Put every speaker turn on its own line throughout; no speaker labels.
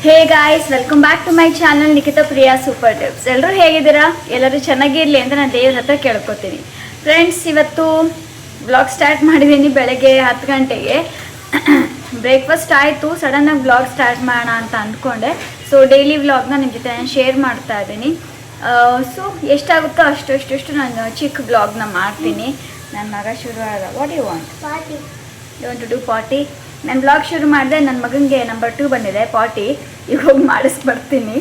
Hey guys, welcome back to my channel Nikhita Priya super tips. ಎಲ್ಲರೂ ಹೇಗಿದ್ದೀರಾ? ಎಲ್ಲರೂ ಚೆನ್ನಾಗಿರಲಿ ಅಂತ ನಾನು ದೇವ್ರ ಹತ್ರ ಕೇಳ್ಕೊತೀನಿ. ಫ್ರೆಂಡ್ಸ್, ಇವತ್ತು ಬ್ಲಾಗ್ ಸ್ಟಾರ್ಟ್ ಮಾಡಿದ್ದೀನಿ ಬೆಳಗ್ಗೆ 10 ಗಂಟೆಗೆ. ಬ್ರೇಕ್ಫಾಸ್ಟ್ ಆಯಿತು, ಸಡನ್ನಾಗಿ ಬ್ಲಾಗ್ ಸ್ಟಾರ್ಟ್ ಮಾಡೋಣ ಅಂತ ಅಂದ್ಕೊಂಡೆ. ಸೊ ಡೈಲಿ ವ್ಲಾಗ್ನ ನಿಮ್ಮ ಜೊತೆ ನಾನು ಶೇರ್ ಮಾಡ್ತಾ ಇದ್ದೀನಿ. ಸೊ ಎಷ್ಟಾಗುತ್ತೋ ಅಷ್ಟು ನಾನು ಚಿಕ್ಕ ಬ್ಲಾಗ್ನ ಮಾಡ್ತೀನಿ. ನನ್ನ ಮಗ ಶುರು ಆದ, what you want to do party? ನಾನು ಬ್ಲಾಗ್ ಶುರು ಮಾಡಿದೆ, ನನ್ನ ಮಗನಿಗೆ ನಂಬರ್ 2 ಬಂದಿದೆ ಪಾರ್ಟಿ. ಈಗ ಹೋಗಿ ಮಾಡಿಸ್ಬರ್ತೀನಿ,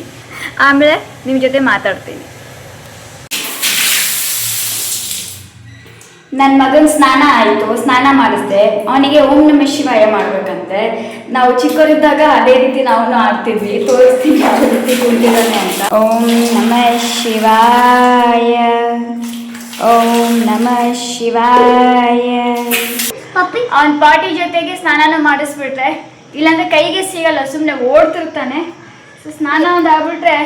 ಆಮೇಲೆ ನಿಮ್ಮ ಜೊತೆ ಮಾತಾಡ್ತೀನಿ. ನನ್ನ ಮಗನ ಸ್ನಾನ ಆಯಿತು, ಸ್ನಾನ ಮಾಡಿಸ್ದೆ. ಅವನಿಗೆ ಓಂ ನಮಃ ಶಿವಾಯ ಮಾಡ್ಬೇಕಂತೆ. ನಾವು ಚಿಕ್ಕವರಿದ್ದಾಗ ಅದೇ ರೀತಿ ನಾವು ಆಡ್ತಿದ್ವಿ. ತೋರಿಸ್ತೀನಿ ಯಾವ ರೀತಿ ಕುಂತಿದ್ದಾನೆ ಅಂತ. ಓಂ ನಮಃ ಶಿವಾಯ, ಓಂ ನಮಃ ಶಿವಾಯ. ಅವನ ಪಾರ್ಟಿ ಜೊತೆಗೆ ಸ್ನಾನನೂ ಮಾಡಿಸ್ಬಿಟ್ರೆ, ಇಲ್ಲಾಂದ್ರೆ ಕೈಗೆ ಸಿಗಲ್ಲ, ಸುಮ್ಮನೆ ಓಡ್ತಿರ್ತಾನೆ. ಸೊ ಸ್ನಾನ ಒಂದು ಆಗ್ಬಿಟ್ರೆ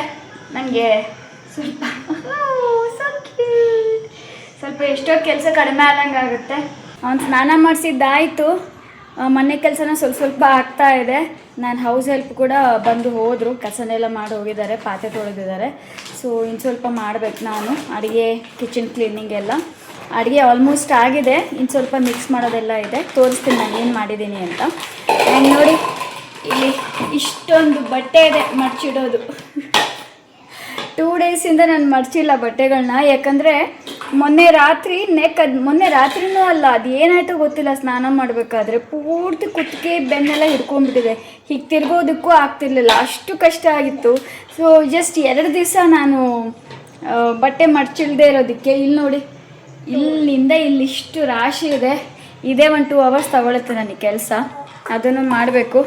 ನನಗೆ ಸ್ವಲ್ಪ ಎಷ್ಟೋ ಕೆಲಸ ಕಡಿಮೆ ಆದಂಗೆ ಆಗುತ್ತೆ. ಅವ್ನು ಸ್ನಾನ ಮಾಡಿಸಿದ್ದಾಯಿತು, ಮನೆ ಕೆಲಸನ ಸ್ವಲ್ಪ ಆಗ್ತಾ ಇದೆ. ನಾನು ಹೌಸ್ ಹೆಲ್ಪ್ ಕೂಡ ಬಂದು ಹೋದರು, ಕಸನೆಲ್ಲ ಮಾಡಿ ಹೋಗಿದ್ದಾರೆ, ಪಾತ್ರೆ ತೊಳೆದಿದ್ದಾರೆ. ಸೊ ಇನ್ನು ಸ್ವಲ್ಪ ಮಾಡಬೇಕು ನಾನು ಅಡುಗೆ, ಕಿಚನ್ ಕ್ಲೀನಿಂಗ್ ಎಲ್ಲ. ಅಡುಗೆ ಆಲ್ಮೋಸ್ಟ್ ಆಗಿದೆ, ಇನ್ನು ಸ್ವಲ್ಪ ಮಿಕ್ಸ್ ಮಾಡೋದೆಲ್ಲ ಇದೆ. ತೋರಿಸ್ತೀನಿ ನಾನು ಏನು ಮಾಡಿದ್ದೀನಿ ಅಂತ. ಆ್ಯಂಡ್ ನೋಡಿ, ಇಲ್ಲಿ ಇಷ್ಟೊಂದು ಬಟ್ಟೆ ಇದೆ ಮಡ್ಚಿಡೋದು. 2 ಡೇಸಿಂದ ನಾನು ಮಡ್ಚಿಲ್ಲ ಬಟ್ಟೆಗಳನ್ನ. ಯಾಕಂದರೆ ಮೊನ್ನೆ ರಾತ್ರಿನೂ ಅಲ್ಲ, ಅದು ಏನಾಯಿತು ಗೊತ್ತಿಲ್ಲ. ಸ್ನಾನ ಮಾಡಬೇಕಾದ್ರೆ ಪೂರ್ತಿ ಕುತ್ತಿಗೆ ಬೆನ್ನೆಲ್ಲ ಹಿಡ್ಕೊಂಡ್ಬಿಟ್ಟಿದೆ. ಹೀಗೆ ತಿರ್ಗೋದಕ್ಕೂ ಆಗ್ತಿರ್ಲಿಲ್ಲ, ಅಷ್ಟು ಕಷ್ಟ ಆಗಿತ್ತು. ಸೊ ಜಸ್ಟ್ 2 ದಿವಸ ನಾನು ಬಟ್ಟೆ ಮಡ್ಚಿಲ್ದೇ ಇರೋದಕ್ಕೆ ಇಲ್ಲಿ ನೋಡಿ, ಇಲ್ಲಿಂದ ಇಲ್ಲಿಷ್ಟು ರಾಶಿ ಇದೆ. ಇದೇ 1-2 ಅವರ್ಸ್ ತಗೊಳುತ್ತೆ ನನಗೆ ಕೆಲಸ, ಅದನ್ನು ಮಾಡಬೇಕು.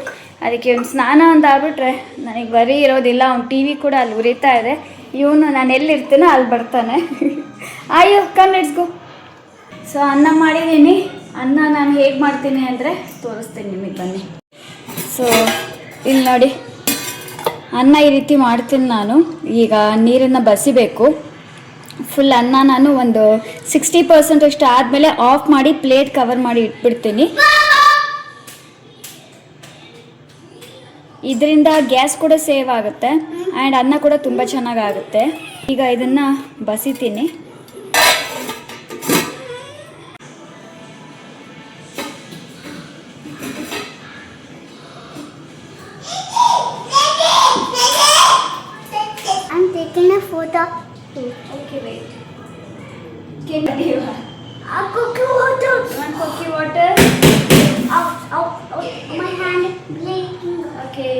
ಅದಕ್ಕೆ ಒಂದು ಸ್ನಾನ ಒಂದು ಆಗ್ಬಿಟ್ರೆ ನನಗೆ ಬರೀ ಇರೋದಿಲ್ಲ. ಅವ್ನು ಟಿ ವಿ ಕೂಡ ಅಲ್ಲಿ ಉರಿತಾ ಇದೆ. ಇವನು ನಾನು ಎಲ್ಲಿರ್ತೀನೋ ಅಲ್ಲಿ ಬರ್ತಾನೆ. ಅಯ್ಯೋ ಕಮ್ ಲೆಟ್ಸ್ ಗೋ. ಸೊ ಅನ್ನ ಮಾಡಿದ್ದೀನಿ. ಅನ್ನ ನಾನು ಹೇಗೆ ಮಾಡ್ತೀನಿ ಅಂದರೆ ತೋರಿಸ್ತೀನಿ ನಿಮಗೆ, ಬನ್ನಿ. ಸೊ ಇಲ್ಲಿ ನೋಡಿ, ಅನ್ನ ಈ ರೀತಿ ಮಾಡ್ತೀನಿ ನಾನು. ಈಗ ನೀರನ್ನು ಬಸಿಬೇಕು. ಫುಲ್ ಅನ್ನ ನಾನು ಒಂದು 60% ಅಷ್ಟು ಆದಮೇಲೆ ಆಫ್ ಮಾಡಿ ಪ್ಲೇಟ್ ಕವರ್ ಮಾಡಿ ಇಟ್ಬಿಡ್ತೀನಿ. ಇದರಿಂದ ಗ್ಯಾಸ್ ಕೂಡ ಸೇವ್ ಆಗುತ್ತೆ ಆ್ಯಂಡ್ ಅನ್ನ ಕೂಡ ತುಂಬ ಚೆನ್ನಾಗಾಗುತ್ತೆ. ಈಗ ಇದನ್ನು ಬಸಿತೀನಿ.
I'm taking a photo.
Okay, wait. Can you?
I'll cookie water.
Want cookie water?
My hand is bleeding.
Okay.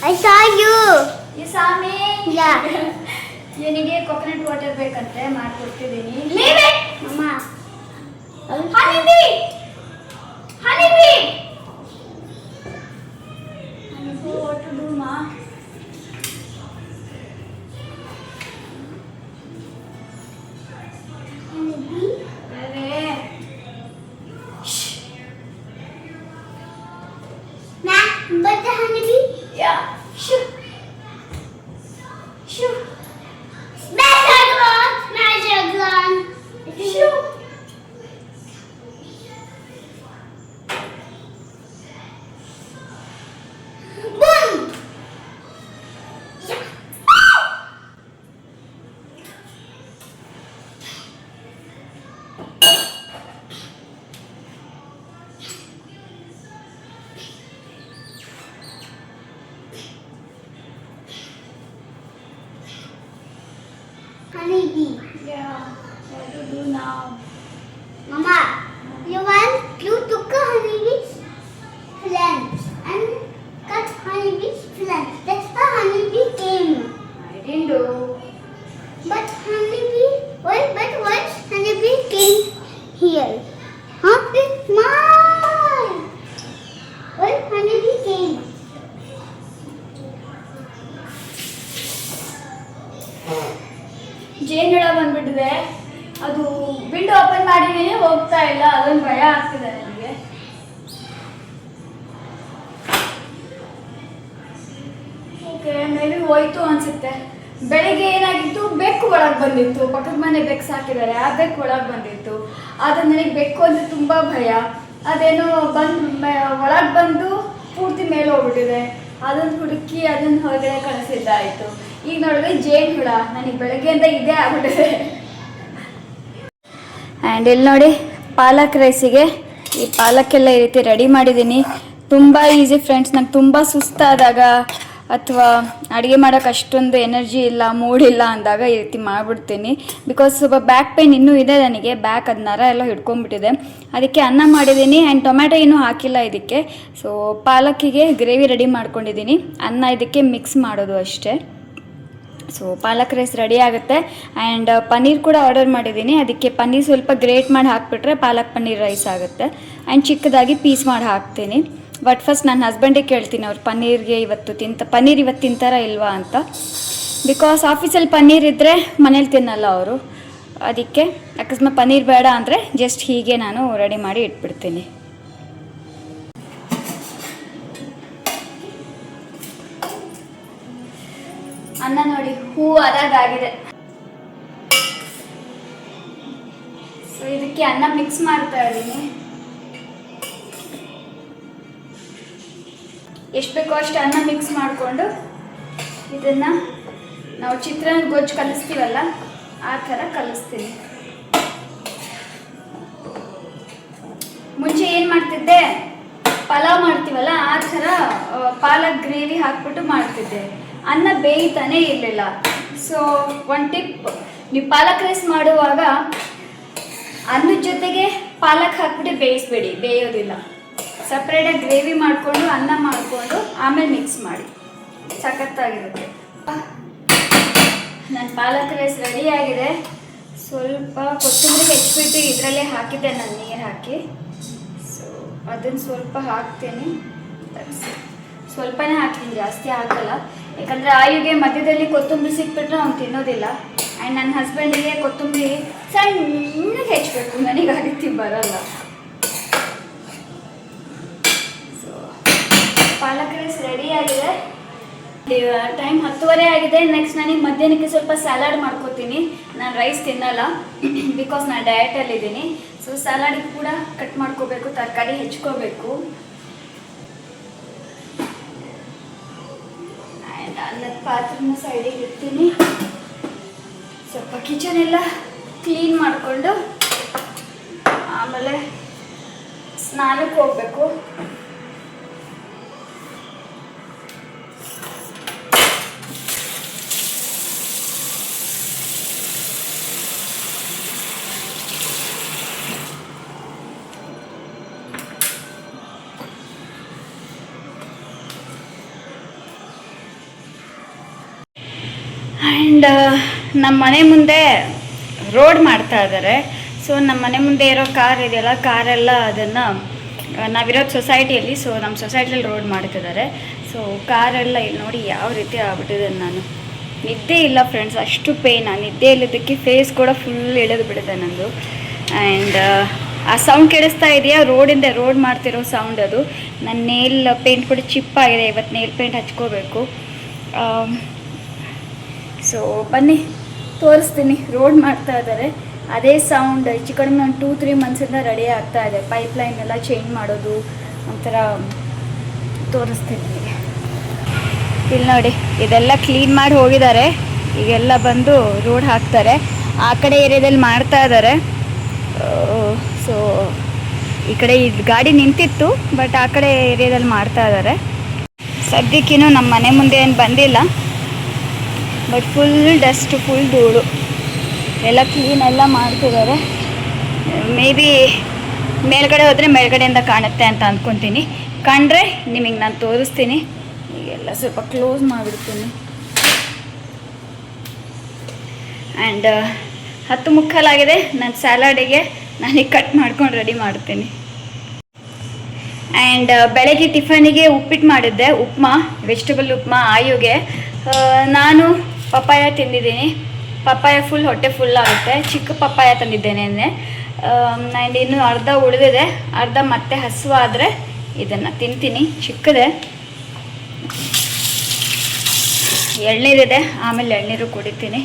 I saw you.
You saw me?
Yeah.
ಇವನಿಗೆ ಕೊಕೊನಟ್ ವಾಟರ್ ಬೇಕಂತೆ, ಮಾಡ್ಕೊಡ್ತಿದ್ದೀನಿ.
Leave it, Mama.
Honey bee. Honey bee. What to do, ma?
But the honeybee?
Yeah. Shoo. Shoo.
Smash your gun! Smash your gun!
Shoo.
Boom! Yeah. Honeybee.
Yeah. What to do now?
Mama, you took a honeybee's flange and cut honeybee's flange. That's the honeybee came.
I didn't do.
But once honeybee came here. Huh? It's mine. When honeybee came.
ಜೇನುಳ ಬಂದ್ಬಿಟ್ಟಿದೆ. ಅದು window open ಮಾಡಿದ್ದೀನಿ, ಹೋಗ್ತಾ ಇಲ್ಲ. ಅದೊಂದು ಭಯ ಆಗ್ತಿದೆ ನನಗೆ. Okay, maybe ಹೋಯ್ತು ಅನ್ಸುತ್ತೆ. ಬೆಳಿಗ್ಗೆ ಏನಾಗಿತ್ತು, ಬೆಕ್ಕು ಒಳಗೆ ಬಂದಿತ್ತು. ಪಕ್ಕದ ಮನೆ ಬೆಕ್ಕು ಸಾಕಿದ್ದಾರೆ, ಆ ಬೆಕ್ಕು ಒಳಗೆ ಬಂದಿತ್ತು. ಆದರೆ ನನಗೆ ಬೆಕ್ಕು ಅಂದರೆ ತುಂಬ ಭಯ. ಅದೇನೋ ಒಳಗೆ ಬಂದು ಪೂರ್ತಿ ಮೇಲೆ ಹೋಗ್ಬಿಟ್ಟಿದೆ. ಅದನ್ನು ಹುಡುಕಿ ಅದನ್ನು ಹೊರಗಡೆ ಕಳಿಸಿದ್ದಾಯಿತು. ಈಗ ನೋಡಿದ್ರೆ ಜೇನು ಹುಳ ನನಗೆ ಬೆಳಗ್ಗೆಯಿಂದ ಇದೇ ಆಗ್ಬಿಟ್ಟಿದೆ. ಆ್ಯಂಡ್ ಇಲ್ಲಿ ನೋಡಿ ಪಾಲಕ್ ರೈಸಿಗೆ ಈ ಪಾಲಕ್ಕೆಲ್ಲ ಈ ರೀತಿ ರೆಡಿ ಮಾಡಿದ್ದೀನಿ. ತುಂಬ ಈಸಿ ಫ್ರೆಂಡ್ಸ್. ನಂಗೆ ತುಂಬ ಸುಸ್ತಾದಾಗ ಅಥವಾ ಅಡುಗೆ ಮಾಡೋಕೆ ಅಷ್ಟೊಂದು ಎನರ್ಜಿ ಇಲ್ಲ, ಮೂಡ್ ಇಲ್ಲ ಅಂದಾಗ ಈ ರೀತಿ ಮಾಡಿಬಿಡ್ತೀನಿ. ಬಿಕಾಸ್ ಸ್ವಲ್ಪ ಬ್ಯಾಕ್ ಪೇನ್ ಇನ್ನೂ ಇದೆ ನನಗೆ. ಬ್ಯಾಕ್ ಅದು ನರ ಎಲ್ಲ ಹಿಡ್ಕೊಂಡ್ಬಿಟ್ಟಿದೆ. ಅದಕ್ಕೆ ಅನ್ನ ಮಾಡಿದ್ದೀನಿ ಆ್ಯಂಡ್ ಟೊಮ್ಯಾಟೊ ಇನ್ನೂ ಹಾಕಿಲ್ಲ ಇದಕ್ಕೆ. ಸೊ ಪಾಲಕ್ಕಿಗೆ ಗ್ರೇವಿ ರೆಡಿ ಮಾಡ್ಕೊಂಡಿದ್ದೀನಿ. ಅನ್ನ ಇದಕ್ಕೆ ಮಿಕ್ಸ್ ಮಾಡೋದು ಅಷ್ಟೇ. ಸೊ ಪಾಲಕ್ ರೈಸ್ ರೆಡಿ ಆಗುತ್ತೆ. ಆ್ಯಂಡ್ ಪನ್ನೀರ್ ಕೂಡ ಆರ್ಡರ್ ಮಾಡಿದ್ದೀನಿ. ಅದಕ್ಕೆ ಪನ್ನೀರ್ ಸ್ವಲ್ಪ ಗ್ರೇಟ್ ಮಾಡಿ ಹಾಕ್ಬಿಟ್ರೆ ಪಾಲಕ್ ಪನ್ನೀರ್ ರೈಸ್ ಆಗುತ್ತೆ. ಆ್ಯಂಡ್ ಚಿಕ್ಕದಾಗಿ ಪೀಸ್ ಮಾಡಿ ಹಾಕ್ತೀನಿ. ಬಟ್ ಫಸ್ಟ್ ನನ್ನ ಹಸ್ಬೆಂಡಿಗೆ ಕೇಳ್ತೀನಿ ಅವ್ರು ಪನ್ನೀರ್ ಇವತ್ತು ತಿಂತಾರಾ ಇಲ್ವಾ ಅಂತ. ಬಿಕಾಸ್ ಆಫೀಸಲ್ಲಿ ಪನ್ನೀರ್ ಇದ್ದರೆ ಮನೇಲಿ ತಿನ್ನಲ್ಲ ಅವರು. ಅದಕ್ಕೆ ಅಕಸ್ಮಾತ್ ಪನ್ನೀರ್ ಬೇಡ ಅಂದರೆ ಜಸ್ಟ್ ಹೀಗೆ ನಾನು ರೆಡಿ ಮಾಡಿ ಇಟ್ಬಿಡ್ತೀನಿ. ಅನ್ನ ನೋಡಿ ಹೂ ಅದಾಗಿದೆ. ಸೊ ಇದಕ್ಕೆ ಅನ್ನ ಮಿಕ್ಸ್ ಮಾಡ್ತಾ ಇದ್ದೀನಿ. ಎಷ್ಟು ಬೇಕೋ ಅಷ್ಟು ಅನ್ನ ಮಿಕ್ಸ್ ಮಾಡಿಕೊಂಡು ಇದನ್ನು ನಾವು ಚಿತ್ರಾನ್ನ ಗೊಜ್ಜು ಕಲಿಸ್ತೀವಲ್ಲ ಆ ಥರ ಕಲಿಸ್ತೀನಿ. ಮುಂಚೆ ಏನು ಮಾಡ್ತಿದ್ದೆ, ಪಲಾವ್ ಮಾಡ್ತೀವಲ್ಲ ಆ ಥರ ಪಾಲಕ್ ಗ್ರೇವಿ ಹಾಕ್ಬಿಟ್ಟು ಮಾಡ್ತಿದ್ದೆ. ಅನ್ನ ಬೇಯ್ತಾನೆ ಇರಲಿಲ್ಲ. ಸೊ ಒಂದು ಟಿಪ್, ನೀವು ಪಾಲಕ್ ರೈಸ್ ಮಾಡುವಾಗ ಅನ್ನದ ಜೊತೆಗೆ ಪಾಲಕ್ ಹಾಕ್ಬಿಟ್ಟು ಬೇಯಿಸ್ಬೇಡಿ, ಬೇಯೋದಿಲ್ಲ. ಸಪ್ರೇಟಾಗಿ ಗ್ರೇವಿ ಮಾಡಿಕೊಂಡು ಅನ್ನ ಮಾಡಿಕೊಂಡು ಆಮೇಲೆ ಮಿಕ್ಸ್ ಮಾಡಿ, ಸಖತ್ತಾಗಿರುತ್ತೆ. ನನ್ನ ಪಾಲಕ್ ರೈಸ್ ರೆಡಿ ಆಗಿದೆ. ಸ್ವಲ್ಪ ಕೊತ್ತಂಬರಿ ಹೆಚ್ಚಿಬಿಟ್ಟು ಇದರಲ್ಲೇ ಹಾಕಿದ್ದೆ ನಾನು ನೀರು ಹಾಕಿ. ಸೊ ಅದನ್ನು ಸ್ವಲ್ಪ ಹಾಕ್ತೀನಿ. ಸ್ವಲ್ಪನೇ ಹಾಕ್ತೀನಿ, ಜಾಸ್ತಿ ಹಾಕಲ್ಲ. ಯಾಕಂದರೆ ಆಯುಗೆ ಮಧ್ಯದಲ್ಲಿ ಕೊತ್ತಂಬರಿ ಸಿಕ್ಬಿಟ್ರೆ ಅವ್ನು ತಿನ್ನೋದಿಲ್ಲ. ಆ್ಯಂಡ್ ನನ್ನ ಹಸ್ಬೆಂಡಿಗೆ ಕೊತ್ತಂಬರಿ ಸಣ್ಣಗೆ ಹೆಚ್ಚಬೇಕು, ನನಗೆ ಆ ರೀತಿ ಬರಲ್ಲ. ಸೊ ಪಾಲಕ್ ರೈಸ್ ರೆಡಿ ಆಗಿದೆ. ಟೈಮ್ 10:30 ಆಗಿದೆ. ನೆಕ್ಸ್ಟ್ ನನಗೆ ಮಧ್ಯಾಹ್ನಕ್ಕೆ ಸ್ವಲ್ಪ ಸ್ಯಾಲಾಡ್ ಮಾಡ್ಕೋತೀನಿ. ನಾನು ರೈಸ್ ತಿನ್ನಲ್ಲ ಬಿಕಾಸ್ ನಾನು ಡಯಟಲ್ಲಿದ್ದೀನಿ. ಸೊ ಸ್ಯಾಲಾಡಿಗೆ ಕೂಡ ಕಟ್ ಮಾಡ್ಕೋಬೇಕು, ತರಕಾರಿ ಹೆಚ್ಕೋಬೇಕು. ಆ್ಯಂಡ್ ಅನ್ನದ ಪಾತ್ರನ ಸೈಡಿಗೆ ಇಡ್ತೀನಿ. ಸ್ವಲ್ಪ ಕಿಚನ್ ಎಲ್ಲ ಕ್ಲೀನ್ ಮಾಡಿಕೊಂಡು ಆಮೇಲೆ ಸ್ನಾನಕ್ಕೆ ಹೋಗಬೇಕು. ಆ್ಯಂಡ್ ನಮ್ಮ ಮನೆ ಮುಂದೆ ರೋಡ್ ಮಾಡ್ತಾ ಇದ್ದಾರೆ. ಸೊ ನಮ್ಮ ಮನೆ ಮುಂದೆ ಇರೋ ಕಾರ್ ಇದೆಯಲ್ಲ, ಕಾರೆಲ್ಲ ಅದನ್ನು ನಾವಿರೋದು ಸೊಸೈಟಿಯಲ್ಲಿ. ಸೊ ನಮ್ಮ ಸೊಸೈಟಿಯಲ್ಲಿ ರೋಡ್ ಮಾಡ್ತಿದ್ದಾರೆ. ಸೊ ಕಾರೆಲ್ಲ ಇಲ್ಲಿ ನೋಡಿ ಯಾವ ರೀತಿ ಆಗ್ಬಿಟ್ಟಿದೆ. ನಾನು ನಿದ್ದೆ ಇಲ್ಲ ಫ್ರೆಂಡ್ಸ್, ಅಷ್ಟು ಪೇಯ್ನ್. ನಿದ್ದೆ ಇಲ್ಲದಕ್ಕೆ ಫೇಸ್ ಕೂಡ ಫುಲ್ ಎಳೆದು ಬಿಡಿದೆ ನಂದು. ಆ್ಯಂಡ್ ಆ ಸೌಂಡ್ ಕೇಳಿಸ್ತಾ ಇದೆಯಾ, ರೋಡ್ ಮಾಡ್ತಿರೋ ಸೌಂಡ್ ಅದು. ನನ್ನ ನೇಲ್ ಪೇಂಟ್ ಕೂಡ ಚಿಪ್ಪಾಗಿದೆ. ಇವತ್ತು ನೇಲ್ ಪೇಂಟ್ ಹಚ್ಕೋಬೇಕು. ಸೊ ಬನ್ನಿ ತೋರಿಸ್ತೀನಿ. ರೋಡ್ ಮಾಡ್ತಾ ಇದ್ದಾರೆ, ಅದೇ ಸೌಂಡ್ ಹೆಚ್ಚು ಕಡಿಮೆ ಒಂದು 2-3 ಮಂತ್ಸಿಂದ ರೆಡಿ ಆಗ್ತಾ ಇದೆ. ಪೈಪ್ಲೈನ್ ಎಲ್ಲ ಚೇಂಜ್ ಮಾಡೋದು ಒಂಥರ ತೋರಿಸ್ತೀನಿ ನಿಮಗೆ. ಇಲ್ಲಿ ನೋಡಿ, ಇದೆಲ್ಲ ಕ್ಲೀನ್ ಮಾಡಿ ಹೋಗಿದ್ದಾರೆ. ಈಗೆಲ್ಲ ಬಂದು ರೋಡ್ ಹಾಕ್ತಾರೆ. ಆ ಕಡೆ ಏರಿಯಾದಲ್ಲಿ ಮಾಡ್ತಾ ಇದ್ದಾರೆ. ಸೊ ಈ ಕಡೆ ಗಾಡಿ ನಿಂತಿತ್ತು, ಬಟ್ ಆ ಕಡೆ ಏರಿಯಾದಲ್ಲಿ ಮಾಡ್ತಾ ಇದ್ದಾರೆ. ಸದ್ಯಕ್ಕಿನ್ನೂ ನಮ್ಮ ಮನೆ ಮುಂದೆ ಏನು ಬಂದಿಲ್ಲ, ಬಟ್ ಫುಲ್ ಡಸ್ಟ್, ಫುಲ್ ಧೂಳು ಎಲ್ಲ ಕ್ಲೀನ್ ಎಲ್ಲ ಮಾಡ್ತಿದ್ದಾರೆ. ಮೇ ಬಿ ಮೇಲ್ಗಡೆ ಹೋದರೆ ಮೇಲ್ಗಡೆಯಿಂದ ಕಾಣುತ್ತೆ ಅಂತ ಅಂದ್ಕೊತೀನಿ. ಕಂಡ್ರೆ ನಿಮಗೆ ನಾನು ತೋರಿಸ್ತೀನಿ. ಈಗೆಲ್ಲ ಸ್ವಲ್ಪ ಕ್ಲೋಸ್ ಮಾಡಿಬಿಡ್ತೀನಿ. ಆ್ಯಂಡ್ 10:15 ನನ್ನ ಸ್ಯಾಲಾಡಿಗೆ ನಾನೀಗ ಕಟ್ ಮಾಡ್ಕೊಂಡು ರೆಡಿ ಮಾಡ್ತೀನಿ. ಆ್ಯಂಡ್ ಬೆಳಗ್ಗೆ ಟಿಫನಿಗೆ ಉಪ್ಪಿಟ್ಟು ಮಾಡಿದ್ದೆ, ವೆಜಿಟೇಬಲ್ ಉಪ್ಮಾ ಆಯುಗೆ. ನಾನು ಪಪ್ಪಾಯ ತಿಂದಿದ್ದೀನಿ. ಪಪ್ಪಾಯ ಹೊಟ್ಟೆ ಫುಲ್ ಆಗುತ್ತೆ. ಚಿಕ್ಕ ಪಪ್ಪಾಯ ತಂದಿದ್ದೇನೆ. ಆ್ಯಂಡ್ ಇನ್ನೂ ಅರ್ಧ ಉಳಿದಿದೆ. ಅರ್ಧ ಮತ್ತೆ ಹಸುವಾದರೆ ಇದನ್ನು ತಿಂತೀನಿ. ಚಿಕ್ಕದೆ. ಎಳ್ನೀರಿದೆ, ಆಮೇಲೆ ಎಳ್ನೀರು ಕುಡಿತೀನಿ.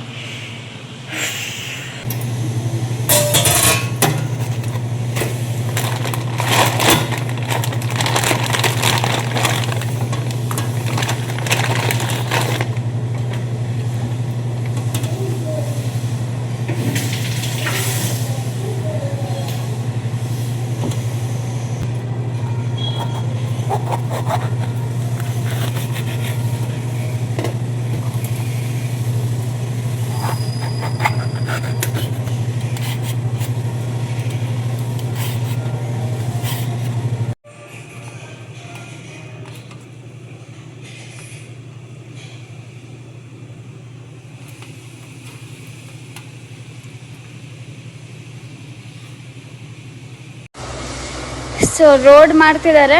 ಸೊ ರೋಡ್ ಮಾಡ್ತಿದ್ದಾರೆ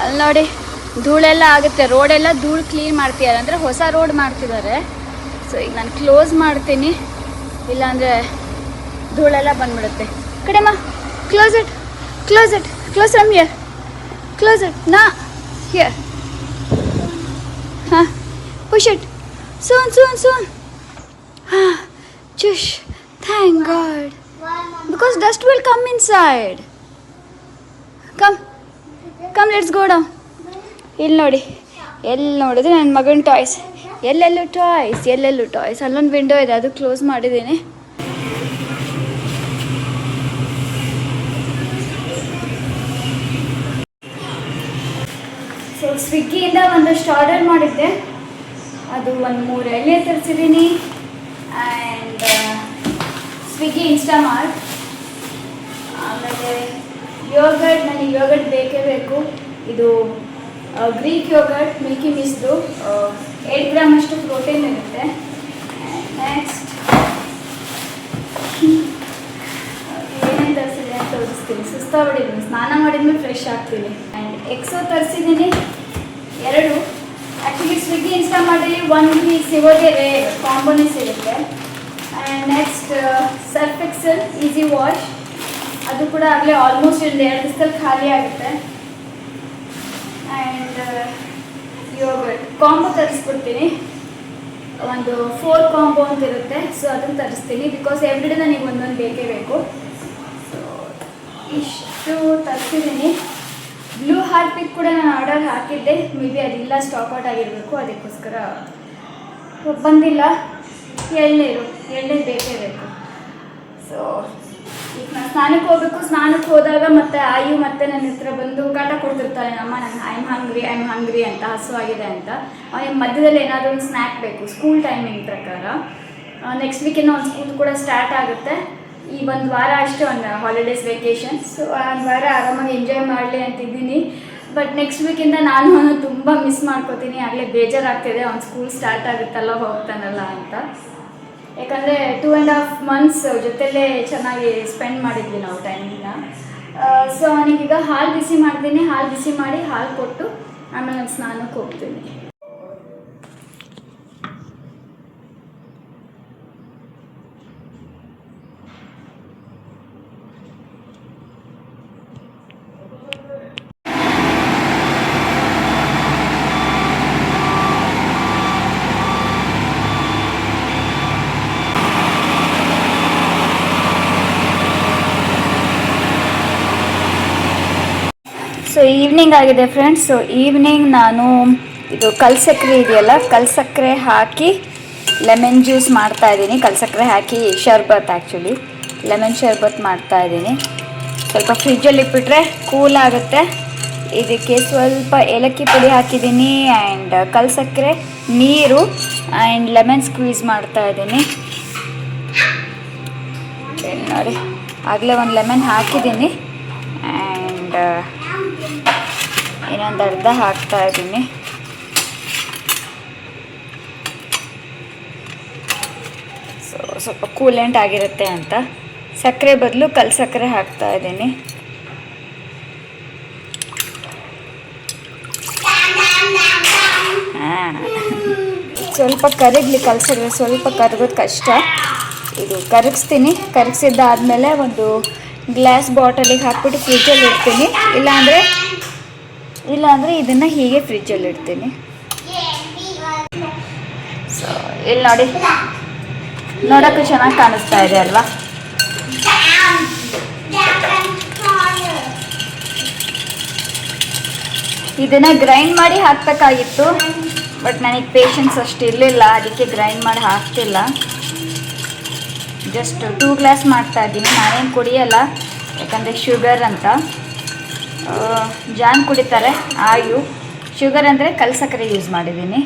ಅಲ್ಲಿ ನೋಡಿ, ಧೂಳೆಲ್ಲ ಆಗುತ್ತೆ, ರೋಡೆಲ್ಲ ಧೂಳು ಕ್ಲೀನ್ ಮಾಡ್ತಿದ್ದಾರೆ, ಅಂದರೆ ಹೊಸ ರೋಡ್ ಮಾಡ್ತಿದ್ದಾರೆ. ಸೊ ಈಗ ನಾನು ಕ್ಲೋಸ್ ಮಾಡ್ತೀನಿ, ಇಲ್ಲಾಂದರೆ ಧೂಳೆಲ್ಲ ಬಂದ್ಬಿಡುತ್ತೆ. ಕಡೆಮ್ಮ close it, close it, close from here, close it, ನಾ ಹಿಯರ್, ಹಾಂ push it, soon, soon, soon. Shush, thank God, because dust will come inside. Come, come, let's go down. ಇಲ್ಲಿ ನೋಡಿ, ಎಲ್ಲಿ ನೋಡಿದ್ರೆ ನನ್ನ ಮಗನ ಟಾಯ್ಸ್, ಎಲ್ಲೆಲ್ಲೂ ಟಾಯ್ಸ್, ಎಲ್ಲೆಲ್ಲೂ ಟಾಯ್ಸ್. ಅಲ್ಲೊಂದು ವಿಂಡೋ ಇದೆ, ಅದು ಕ್ಲೋಸ್ ಮಾಡಿದ್ದೀನಿ. ಸೊ ಸ್ವಿಗ್ಗಿಯಿಂದ ಒಂದಷ್ಟು ಆರ್ಡರ್ ಮಾಡಿದ್ದೆ, ಅದು ಒಂದು 3 ಎಲೆ ತರಿಸಿದ್ದೀನಿ. ಆ್ಯಂಡ್ ಸ್ವಿಗ್ಗಿ ಇನ್ಸ್ಟಾಮಾರ್ಟ್, ಆಮೇಲೆ ಯೋಗರ್ಟ್, ನನಗೆ ಯೋಗರ್ಟ್ ಬೇಕೇ ಬೇಕು. ಇದು ಗ್ರೀಕ್ ಯೋಗರ್ಟ್, ಮಿಲ್ಕಿ ಮಿಸ್ದು 8 ಗ್ರಾಮ್ ಅಷ್ಟು ಪ್ರೋಟೀನ್ ಇರುತ್ತೆ. ನೆಕ್ಸ್ಟ್ ಏನೇನು ತರಿಸಿದೆ ಅಂತ ತೋರಿಸ್ತೀನಿ. ಸುಸ್ತಾಗ್ಬಿಟ್ಟಿದ್ದೀನಿ, ಸ್ನಾನ ಮಾಡಿದ್ಮೇಲೆ ಫ್ರೆಶ್ ಆಗ್ತೀನಿ. ಆ್ಯಂಡ್ ಎಕ್ಸೋ ತರಿಸಿದ್ದೀನಿ 2. ಆ್ಯಕ್ಚುಲಿ ಸ್ವಿಗ್ಗಿ ಇನ್ಸ್ಟಾಮಾರ್ಟಲ್ಲಿ 1 ಪೀಸ್ ಸಿಗೋದೇ ರೇರ್, ಕಾಂಬೋನೇ ಸಿಗುತ್ತೆ. And next Surf Excel easy wash, ಅದು ಕೂಡ ಆಗಲೇ ಆಲ್ಮೋಸ್ಟ್ 2 ದಿವಸದಲ್ಲಿ ಖಾಲಿ ಆಗುತ್ತೆ. ಆ್ಯಂಡ್ ಯೋಗರ್ಟ್ ಕಾಂಬೋ ತರಿಸ್ಬಿಡ್ತೀನಿ, ಒಂದು 4 ಕಾಂಬೋ ಅಂತ ಇರುತ್ತೆ. ಸೊ ಅದನ್ನು ತರಿಸ್ತೀನಿ, ಬಿಕಾಸ್ ಎವ್ರಿಡೇ ನನಗೆ ಒಂದೊಂದು ಬೇಕೇ ಬೇಕು. ಸೊ ಇಷ್ಟು ತರಿಸಿದ್ದೀನಿ. ಬ್ಲೂ ಹಾರ್ಪಿಕ್ ಕೂಡ ನಾನು ಆರ್ಡರ್ ಹಾಕಿದ್ದೆ, ಮೇ ಬಿ ಅದಿಲ್ಲ, ಸ್ಟಾಕ್ ಔಟ್ ಆಗಿರಬೇಕು, ಅದಕ್ಕೋಸ್ಕರ ಬಂದಿಲ್ಲ. ಎಳ್ನೀರು ಬೇಕೇ ಬೇಕು. ಸೊ ಈಗ ನಾನು ಸ್ನಾನಕ್ಕೆ ಹೋಗಬೇಕು. ಸ್ನಾನಕ್ಕೆ ಹೋದಾಗ ಮತ್ತೆ ಆಯು ಮತ್ತೆ ನನ್ನ ಹತ್ರ ಬಂದು ಕಾಟ ಕೊಡ್ತಿರ್ತಾನೆ, ಅಮ್ಮ ನಾನು ಐ ಆಮ್ ಹಂಗ್ರಿ ಅಂತ, ಹಸುವಾಗಿದೆ ಅಂತ. ಅವನಿಗೆ ಮಧ್ಯದಲ್ಲಿ ಏನಾದರೂ ಒಂದು ಸ್ನ್ಯಾಕ್ ಬೇಕು, ಸ್ಕೂಲ್ ಟೈಮಿಂಗ್ ಪ್ರಕಾರ. ನೆಕ್ಸ್ಟ್ ವೀಕಿಂದ ಒಂದು ಸ್ಕೂಲ್ ಕೂಡ ಸ್ಟಾರ್ಟ್ ಆಗುತ್ತೆ. ಈ 1 ವಾರ ಅಷ್ಟೇ ಒಂದು ಹಾಲಿಡೇಸ್ ವೆಕೇಷನ್. ಸೊ 1 ವಾರ ಆರಾಮಾಗಿ ಎಂಜಾಯ್ ಮಾಡಲಿ ಅಂತಿದ್ದೀನಿ. ಬಟ್ ನೆಕ್ಸ್ಟ್ ವೀಕಿಂದ ನಾನು ತುಂಬ ಮಿಸ್ ಮಾಡ್ಕೋತೀನಿ, ಆಗಲೇ ಬೇಜಾರಾಗ್ತಿದೆ, ಅವ್ನು ಸ್ಕೂಲ್ ಸ್ಟಾರ್ಟ್ ಆಗುತ್ತಲ್ಲ, ಹೋಗ್ತಾನಲ್ಲ ಅಂತ. ಯಾಕಂದರೆ 2.5 months ಜೊತೆಲೇ ಚೆನ್ನಾಗಿ ಸ್ಪೆಂಡ್ ಮಾಡಿದ್ವಿ ನಾವು ಟೈಮಿಂಗ್ನ. ಸೊ ಅವನಿಗೀಗ ಹಾಲು ಬಿಸಿ ಮಾಡ್ತೀನಿ, ಹಾಲು ಬಿಸಿ ಮಾಡಿ ಹಾಲು ಕೊಟ್ಟು ಆಮೇಲೆ ನಾನು ಸ್ನಾನಕ್ಕೆ ಹೋಗ್ತೀನಿ. ಸೊ ಈವ್ನಿಂಗ್ ಆಗಿದೆ ಫ್ರೆಂಡ್ಸ್. ಸೊ ಈವ್ನಿಂಗ್ ನಾನು ಇದು ಕಲ್ಸಕ್ಕರೆ ಇದೆಯಲ್ಲ, ಕಲ್ಸಕ್ಕರೆ ಹಾಕಿ ಲೆಮನ್ ಜ್ಯೂಸ್ ಮಾಡ್ತಾಯಿದ್ದೀನಿ. ಕಲ್ಸಕ್ಕರೆ ಹಾಕಿ ಶರ್ಬತ್, ಆ್ಯಕ್ಚುಲಿ ಲೆಮನ್ ಶರ್ಬತ್ ಮಾಡ್ತಾಯಿದ್ದೀನಿ. ಸ್ವಲ್ಪ ಫ್ರಿಜ್ಜಲ್ಲಿ ಇಟ್ಬಿಟ್ರೆ ಕೂಲ್ ಆಗುತ್ತೆ. ಇದಕ್ಕೆ ಸ್ವಲ್ಪ ಏಲಕ್ಕಿ ಪುಡಿ ಹಾಕಿದ್ದೀನಿ, ಆ್ಯಂಡ್ ಕಲ್ಸಕ್ಕರೆ, ನೀರು ಆ್ಯಂಡ್ ಲೆಮನ್ ಸ್ಕ್ವೀಸ್ ಮಾಡ್ತಾಯಿದ್ದೀನಿ. ನೋಡಿ, ಆಗಲೇ ಒಂದು ಲೆಮನ್ ಹಾಕಿದ್ದೀನಿ, ಆ್ಯಂಡ್ ಇನ್ನೊಂದು ಅರ್ಧ ಹಾಕ್ತಾ ಇದ್ದೀನಿ. ಸೊ ಸ್ವಲ್ಪ ಕೂಲೆಂಟ್ ಆಗಿರುತ್ತೆ ಅಂತ ಸಕ್ಕರೆ ಬದಲು ಕಲ್ಸಕ್ಕರೆ ಹಾಕ್ತಾ ಇದ್ದೀನಿ. ಸ್ವಲ್ಪ ಕರಗಲಿ, ಕಲ್ಸಕ್ಕರೆ ಸ್ವಲ್ಪ ಕರಗೋದು ಕಷ್ಟ. ಇದು ಕರಗಿಸ್ತೀನಿ. ಕರಗಿಸಿದ್ದಾದಮೇಲೆ ಒಂದು ಗ್ಲಾಸ್ ಬಾಟಲಿಗೆ ಹಾಕ್ಬಿಟ್ಟು ಫ್ರಿಜ್ಜಲ್ಲಿ ಇಡ್ತೀನಿ. ಇಲ್ಲಾಂದರೆ ಇದನ್ನು ಹೀಗೆ ಫ್ರಿಜ್ಜಲ್ಲಿ ಇಡ್ತೀನಿ. ಸೊ ಇಲ್ಲಿ ನೋಡಿ, ನೋಡೋಕ್ಕೂ ಚೆನ್ನಾಗಿ ಕಾಣಿಸ್ತಾ ಇದೆ ಅಲ್ವಾ? ಇದನ್ನು ಗ್ರೈಂಡ್ ಮಾಡಿ ಹಾಕಬೇಕಾಗಿತ್ತು, ಬಟ್ ನನಗೆ ಪೇಷನ್ಸ್ ಅಷ್ಟು ಇರಲಿಲ್ಲ, ಅದಕ್ಕೆ ಗ್ರೈಂಡ್ ಮಾಡಿ ಹಾಕ್ತಿಲ್ಲ. ಜಸ್ಟ್ 2 ಗ್ಲಾಸ್ ಮಾಡ್ತಾ ಇದ್ದೀನಿ. ನಾನೇನು ಕುಡಿಯಲ್ಲ, ಯಾಕಂದರೆ ಶುಗರ್ ಅಂತ. ಜಾನ್ ಕುಡಿತಾರೆ, ಆಯು. ಶುಗರ್ ಅಂದರೆ ಕಲ್ಸಕ್ಕರೆ ಯೂಸ್ ಮಾಡಿದ್ದೀನಿ.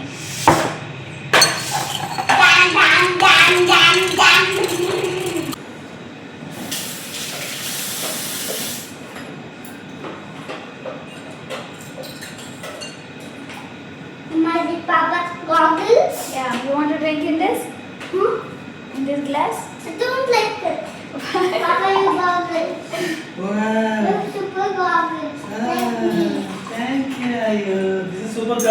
Papa's goggles?
Yeah, you want to drink in this? In this glass?
I don't like it. Papa, you goggles. Wow. Super goggles.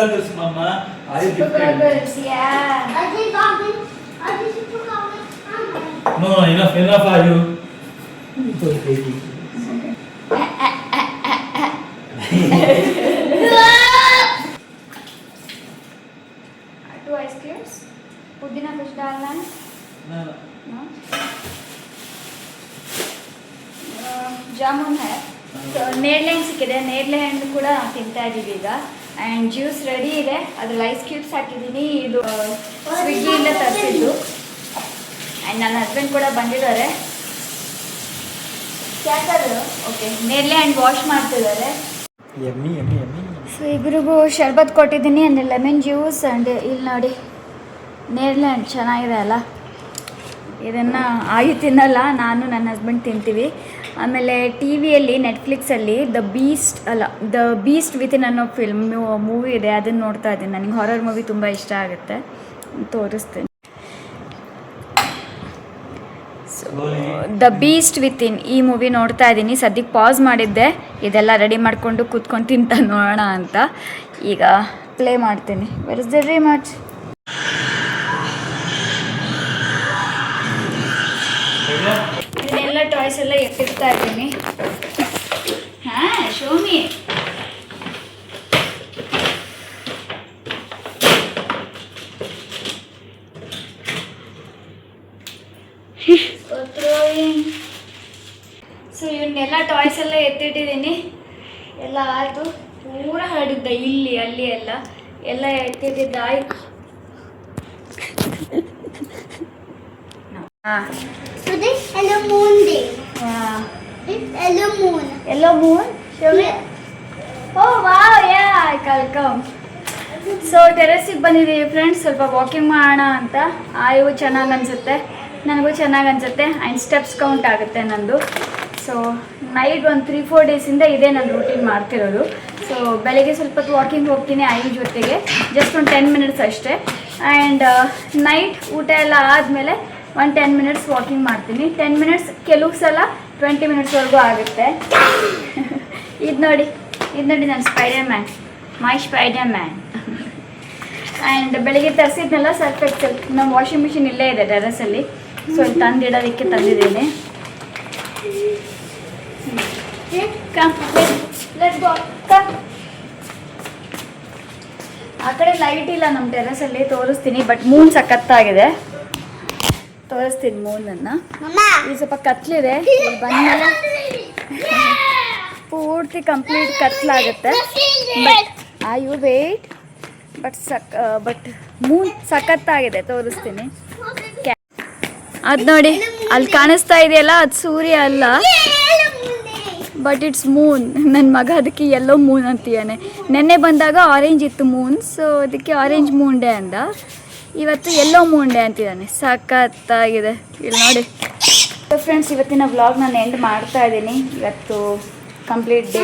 goggles, Mama. I
Super
gifted.
goggles, yeah.
Adi goggles. Adi super goggles.
No, enough are you?
Two ice cubes. पुदीना कुछ डालना है? No? Jamun high so ನೇರಳೆ ಹಣ್ಣು ಸಿಕ್ಕಿದೆ, ನೇರಳೆ ಹಣ್ಣು ಕೂಡ ತಿಂತಾ ಇದ್ದೀವಿ ಈಗ. ಆ್ಯಂಡ್ ಜ್ಯೂಸ್ ರೆಡಿ ಇದೆ, ಅದ್ರಲ್ಲಿ ಐಸ್ ಕ್ಯೂಬ್ಸ್ ಹಾಕಿದ್ದೀನಿ. ಇದು ಸ್ವಿಗ್ಗಿಯಿಂದ ತರಿಸಿದ್ದು. ಆ್ಯಂಡ್ ನನ್ನ ಹಸ್ಬೆಂಡ್ ಕೂಡ ಬಂದಿದ್ದಾರೆ. ಓಕೆ, ನೇರಳೆ ಹಣ್ಣು ವಾಶ್ ಮಾಡ್ತಿದ್ದಾರೆ. ಸೊ ಇಬ್ಬರಿಗೂ ಶರ್ಬತ್ ಕೊಟ್ಟಿದ್ದೀನಿ, ಅಂದರೆ ಲೆಮನ್ ಜ್ಯೂಸ್. ಆ್ಯಂಡ್ ಇಲ್ಲಿ ನೋಡಿ ನೇರಳೆ ಹಣ್ಣು ಚೆನ್ನಾಗಿದೆ ಅಲ್ಲ. ಇದನ್ನು ಆಗಿ ತಿನ್ನಲ್ಲ, ನಾನು ನನ್ನ ಹಸ್ಬೆಂಡ್ ತಿಂತೀವಿ. ಆಮೇಲೆ ಟಿ ವಿಯಲ್ಲಿ ನೆಟ್ಫ್ಲಿಕ್ಸಲ್ಲಿ ದ ಬೀಸ್ಟ್ ವಿತಿನ್ ಅನ್ನೋ ಮೂವಿ ಇದೆ, ಅದನ್ನು ನೋಡ್ತಾ ಇದ್ದೀನಿ. ನನಗೆ ಹಾರರ್ ಮೂವಿ ತುಂಬ ಇಷ್ಟ ಆಗುತ್ತೆ, ತೋರಿಸ್ತೀನಿ. ಸೊ ದ ಬೀಸ್ಟ್ ವಿತಿನ್ ಈ ಮೂವಿ ನೋಡ್ತಾ ಇದ್ದೀನಿ. ಸದ್ಯಕ್ಕೆ ಪಾಸ್ ಮಾಡಿದ್ದೆ, ಇದೆಲ್ಲ ರೆಡಿ ಮಾಡಿಕೊಂಡು ಕೂತ್ಕೊಂಡು ತಿಂತ ನೋಡೋಣ ಅಂತ. ಈಗ ಪ್ಲೇ ಮಾಡ್ತೀನಿ. Where is the remote? ಇದನ್ನೆಲ್ಲ ಟಾಯ್ಸ್ ಎಲ್ಲ ಎತ್ತಿಡ್ತಾ ಇದ್ದೀನಿ. ಹಾಂ, ಶೋಮಿ ಸೊ ಇವನ್ನೆಲ್ಲ ಟಾಯ್ಸ್ ಎಲ್ಲ ಎತ್ತಿಟ್ಟಿದ್ದೀನಿ. ಎಲ್ಲ ಆಯಿತು, ಪೂರ ಹರಡಿದ್ದ ಇಲ್ಲಿ ಅಲ್ಲಿ ಎಲ್ಲ ಎತ್ತಿಟ್ಟಿದ್ದ ಆಯ್ತು. ಹಾಂ,
So this yellow moon day. This yellow moon.
Yellow moon? Show me. Oh wow, yeah, I can come. So ಟೆರೆಸಿಗೆ ಬಂದಿದ್ದೀವಿ ಫ್ರೆಂಡ್ಸ್, ಸ್ವಲ್ಪ ವಾಕಿಂಗ್ ಮಾಡೋಣ ಅಂತ. ಆಯು ಚೆನ್ನಾಗಿ ಅನಿಸುತ್ತೆ, ನನಗೂ ಚೆನ್ನಾಗಿ ಅನಿಸುತ್ತೆ. ಆ್ಯಂಡ್ ಸ್ಟೆಪ್ಸ್ ಕೌಂಟ್ ಆಗುತ್ತೆ ನಂದು. ಸೊ ನೈಟ್ ಒಂದು 3-4 ಡೇಸಿಂದ ಇದೇ ನಾನು ರೂಟೀನ್ ಮಾಡ್ತಿರೋದು. ಸೊ ಬೆಳಗ್ಗೆ ಸ್ವಲ್ಪ ಹೊತ್ತು ವಾಕಿಂಗ್ ಹೋಗ್ತೀನಿ ಆಯು ಜೊತೆಗೆ, ಜಸ್ಟ್ ಒಂದು 10 ಮಿನಿಟ್ಸ್ ಅಷ್ಟೇ. ಆ್ಯಂಡ್ ನೈಟ್ ಊಟ ಎಲ್ಲ ಆದಮೇಲೆ ಒಂದು 10 ಮಿನಿಟ್ಸ್ ವಾಕಿಂಗ್ ಮಾಡ್ತೀನಿ. 10 ಮಿನಿಟ್ಸ್, ಕೆಲವು ಸಲ 20 ಮಿನಿಟ್ಸ್ವರೆಗೂ ಆಗುತ್ತೆ. ಇದು ನೋಡಿ ನಾನು ಮೈ ಸ್ಪೈಡರ್ ಮ್ಯಾನ್. ಆ್ಯಂಡ್ ಬೆಳಿಗ್ಗೆ ತರಿಸಿದ್ನೆಲ್ಲ ಸರ್ಫ್ ಎಕ್ಸೆಲ್, ನಮ್ಮ ವಾಷಿಂಗ್ ಮಿಷಿನ್ ಇಲ್ಲೇ ಇದೆ ಟೆರಸಲ್ಲಿ. ಸೊ ಇಲ್ಲಿ ತಂದಿಡೋದಕ್ಕೆ ತಂದಿದ್ದೀನಿ. ಆ ಕಡೆ ಲೈಟ್ ಇಲ್ಲ ನಮ್ಮ ಟೆರಸಲ್ಲಿ, ತೋರಿಸ್ತೀನಿ. ಬಟ್ ಮೂನ್ ಸಖತ್ತಾಗಿದೆ, ತೋರಿಸ್ತೀನಿ ಮೂನನ್ನು. ಇದು ಸ್ವಲ್ಪ ಕತ್ಲಿದೆ, ಬಂದಮೇಲೆ ಪೂರ್ತಿ ಕಂಪ್ಲೀಟ್ ಕತ್ಲಾಗುತ್ತೆ. You wait. ಬಟ್ ಮೂನ್ ಸಖತ್ತಾಗಿದೆ, ತೋರಿಸ್ತೀನಿ. ಅದು ನೋಡಿ ಅಲ್ಲಿ ಕಾಣಿಸ್ತಾ ಇದೆಯಲ್ಲ, ಅದು ಸೂರ್ಯ ಅಲ್ಲ, ಬಟ್ ಇಟ್ಸ್ ಮೂನ್. ನನ್ನ ಮಗ ಅದಕ್ಕೆ ಯೆಲ್ಲೋ ಮೂನ್ ಅಂತೀಯಾನೆ. ನೆನ್ನೆ ಬಂದಾಗ ಆರೆಂಜ್ ಇತ್ತು ಮೂನ್, ಸೊ ಅದಕ್ಕೆ ಆರೆಂಜ್ ಮೂನ್ ಡೇ ಅಂದ. ಇವತ್ತು ಯೆಲ್ಲೋ ಮೂನ್ ಡೇ ಅಂತಿದ್ದಾನೆ. ಸಖತ್ತಾಗಿದೆ, ಇಲ್ಲಿ ನೋಡಿ. ಫ್ರೆಂಡ್ಸ್, ಇವತ್ತಿನ ವ್ಲಾಗ್ ನಾನು ಎಂಡ್ ಮಾಡ್ತಾ ಇದ್ದೀನಿ. ಇವತ್ತು ಕಂಪ್ಲೀಟ್ ಡೇ.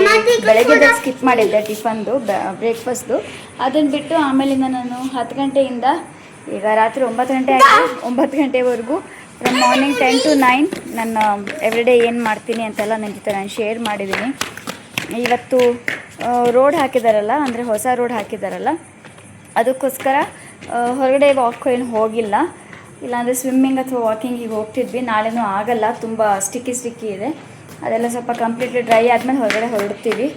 ಬೆಳಗ್ಗೆ ಸ್ಕಿಪ್ ಮಾಡಿದ್ದೆ ಟಿಫನ್ದು, ಬ್ರೇಕ್ಫಾಸ್ಟ್ದು. ಅದನ್ನು ಬಿಟ್ಟು ಆಮೇಲಿಂದ ನಾನು 10 ಗಂಟೆಯಿಂದ ಈಗ ರಾತ್ರಿ 9 ಗಂಟೆ ಆಗಿದೆ, 9 ಗಂಟೆವರೆಗೂ ಫ್ರಮ್ ಮಾರ್ನಿಂಗ್ 10 to 9 ನಾನು ಎವ್ರಿಡೇ ಏನು ಮಾಡ್ತೀನಿ ಅಂತೆಲ್ಲ ನನ್ನ ಜೊತೆ ನಾನು ಶೇರ್ ಮಾಡಿದ್ದೀನಿ. ಇವತ್ತು ರೋಡ್ ಹಾಕಿದಾರಲ್ಲ, ಅಂದರೆ ಹೊಸ ರೋಡ್ ಹಾಕಿದಾರಲ್ಲ, ಅದಕ್ಕೋಸ್ಕರ ಹೊರಗಡೆ ವಾಕ್ ಏನು ಹೋಗಿಲ್ಲ. ಇಲ್ಲಾಂದರೆ ಸ್ವಿಮ್ಮಿಂಗ್ ಅಥವಾ ವಾಕಿಂಗಿಗೆ ಹೋಗ್ತಿದ್ವಿ. ನಾಳೆನೂ ಆಗಲ್ಲ, ತುಂಬ ಸ್ಟಿಕ್ಕಿ ಇದೆ. ಅದೆಲ್ಲ ಸ್ವಲ್ಪ ಕಂಪ್ಲೀಟ್ಲಿ ಡ್ರೈ ಆದಮೇಲೆ ಹೊರಗಡೆ ಹೊರಡ್ತೀವಿ.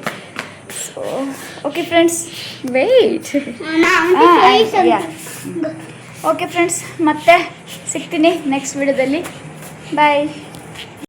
So okay friends, wait. Okay friends, ಮತ್ತೆ ಸಿಗ್ತೀನಿ ನೆಕ್ಸ್ಟ್ ವಿಡಿಯೋದಲ್ಲಿ. ಬಾಯ್.